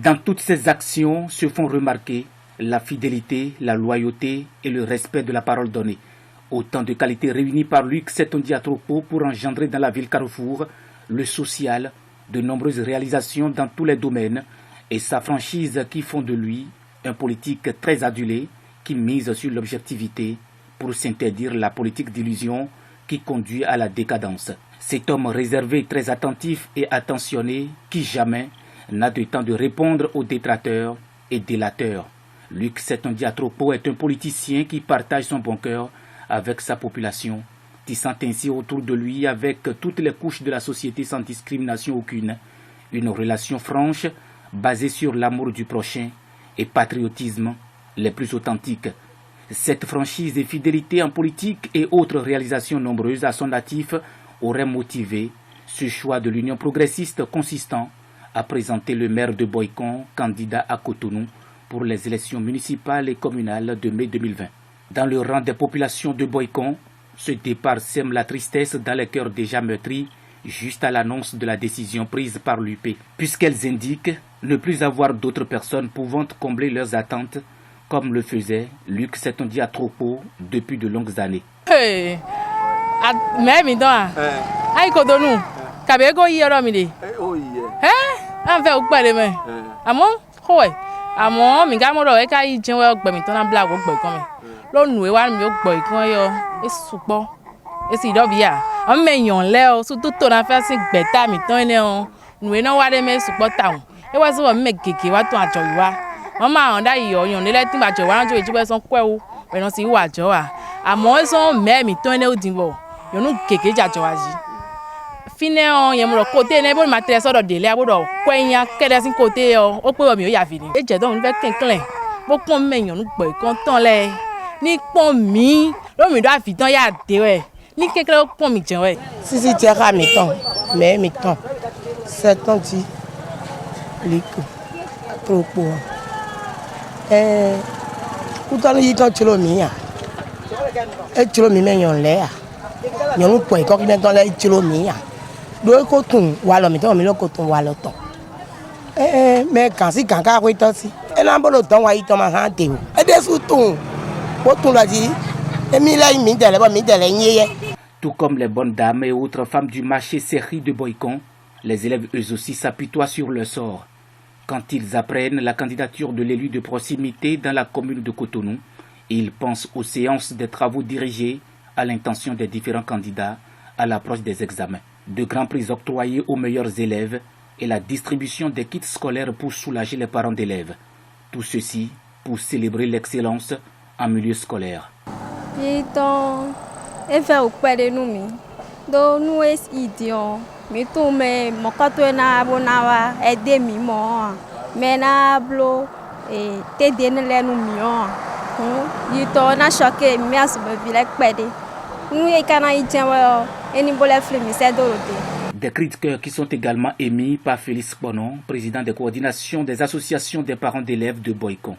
Dans toutes ses actions se font remarquer la fidélité, la loyauté et le respect de la parole donnée. Autant de qualités réunies par Luc Setondia Atropo pour engendrer dans la ville Carrefour le social, de nombreuses réalisations dans tous les domaines et sa franchise qui font de lui un politique très adulé qui mise sur l'objectivité pour s'interdire la politique d'illusion qui conduit à la décadence. Cet homme réservé, très attentif et attentionné qui jamais n'a de temps de répondre aux détracteurs et délateurs. Luc Setondia Atropo est un politicien qui partage son bon cœur avec sa population, tissant ainsi autour de lui avec toutes les couches de la société sans discrimination aucune, une relation franche basée sur l'amour du prochain et patriotisme les plus authentiques. Cette franchise et fidélité en politique et autres réalisations nombreuses à son actif auraient motivé ce choix de l'Union progressiste consistant à présenter le maire de Boycon, candidat à Cotonou pour les élections municipales et communales de mai 2020. Dans le rang des populations de Boycon, ce départ sème la tristesse dans les cœurs déjà meurtris juste à l'annonce de la décision prise par l'UP, puisqu'elles indiquent ne plus avoir d'autres personnes pouvant combler leurs attentes, comme le faisait Luc Setondia Atropo depuis de longues années. Àmọ́ mi ga mo ro e ka yi jin we ogbe mi ton na bla go gbe kan mi lo nu e wa mi o gbo ikan yo esupo esi do bia o me yan le o so to na fe sin gbe ta mi ton ni o nu e na wa de me supo ta won e wa so me gege wa ton ajo wa won ma han da iyo yan ni le tin ba jo wa jo eji we son kwe o pe no si wa jo wa àmọ́ e so me mi ton ni o din bo yo nu gege ja jo wa ji fine on yẹn mo ro kote ne bo ma tere sodo dele abodo kwenya kede sin kote o pe o mi o ya fi ni e je don fe kinklen bo pon meyan nu gbo ikan tan le ni pon mi lo mi do afi tan ya de we ni kekere o pon mi je we sisi ti ka mi tan me mi tan 7 ans ti liko Atropo utan yi tan chilo mi ya e chilo mi meyan le ya yan nu po iko ki tan le chilo mi ya do ko tun wa lo mi tan mi lo ko tun wa lo tan me kan si kan ka ko tan si e na bo lo tan wa yi tan ma han te o e de su tun o tun la ji emi la mi dele ba mi dele yin ye. Tout comme les bonnes dames et autres femmes du marché Serri de Boycon, les élèves eux aussi s'apitoient sur leur sort. Quand ils apprennent la candidature de l'élu de proximité dans la commune de Cotonou, ils pensent aux séances des travaux dirigés à l'intention des différents candidats à l'approche des examens. De grands prix octroyés aux meilleurs élèves et la distribution des kits scolaires pour soulager les parents d'élèves. Tout ceci pour célébrer l'excellence en milieu scolaire. Des critiques qui sont également émis par Félix Bonon, président de coordination des associations des parents d'élèves de Boycon.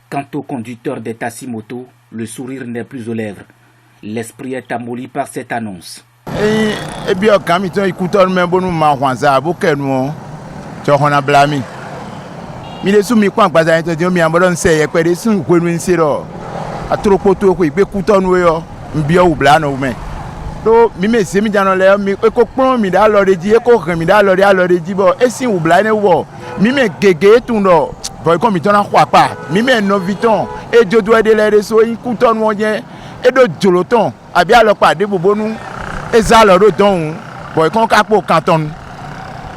Quant au conducteur des taxi-motos, le sourire n'est plus aux lèvres. L'esprit est amolli par cette annonce. Et bien, quand il écoute le bon moment, mais sous mes coins, pas à dire, mais en sait quoi des sous que nous à trop poteau, qui peut coûter nous, bien ou blanc, mais to mi me se mi jana le mi e ko pon mi da lo de ji e ko ran mi da lo de ji bo e sin ubla ne wo mi me gege tun do boy ko mi ton na kwa pa mi me no viton e jodo e de le so yin ku ton won je e do joloton abi a lo pade bobonu e za lo do don boy kon ka po kanton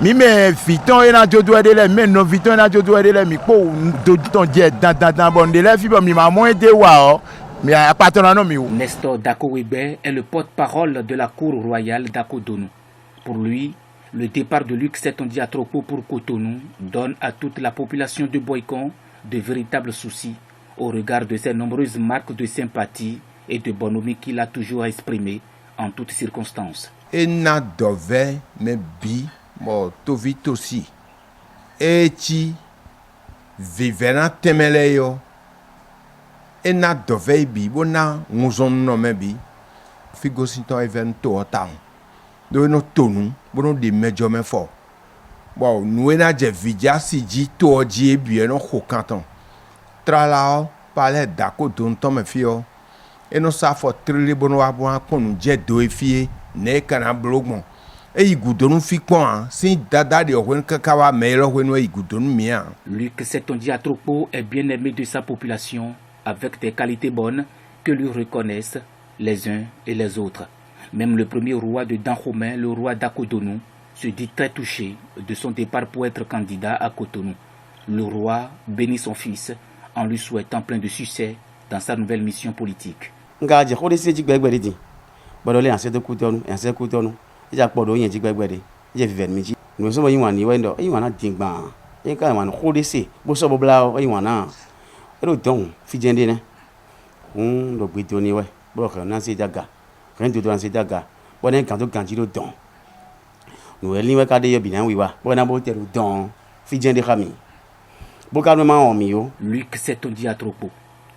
mi me viton e na jodo e de le me no viton na jodo e de le mi po do ton je dan bon de le fi bo mi ma mo e de wa o. Nestor Dako-Webe est le porte-parole de la Cour royale d'Ako-Donou. Pour lui, le départ de Luc Setondi Atropo pour Cotonou donne à toute la population de Boycon de véritables soucis au regard de ses nombreuses marques de sympathie et de bonhomie qu'il a toujours exprimées en toutes circonstances. Et na dove me bi mo to vite aussi. Et ti vivena temele yo. Et na dove bi bona nguzon no me bi. Figo sinto evento otang. Do no tonu bono de mejo me fo. Bon, nous na je vidja si ji to ji bi no ko kanton. Tralao parler dako don to me fio. Et no sa fo trili bono wa bon kon je do fie ne kana blogmon. Et igudonu fi kon si dada de wen kakawa me lo wen igudonu mia. Luc Setondi Atropo est bien aimé de sa population avec des qualités bonnes que lui reconnaissent les uns et les autres. Même le premier roi de Dahomey, le roi d'Ako-Donou, se dit très touché de son départ pour être candidat à Cotonou. Le roi bénit son fils en lui souhaitant plein de succès dans sa nouvelle mission politique. Luc Setondi Atropo,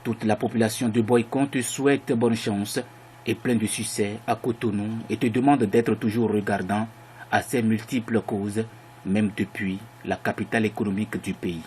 toute la population de Boycon te souhaite bonne chance et plein de succès à Cotonou et te demande d'être toujours regardant à ces multiples causes, même depuis la capitale économique du pays.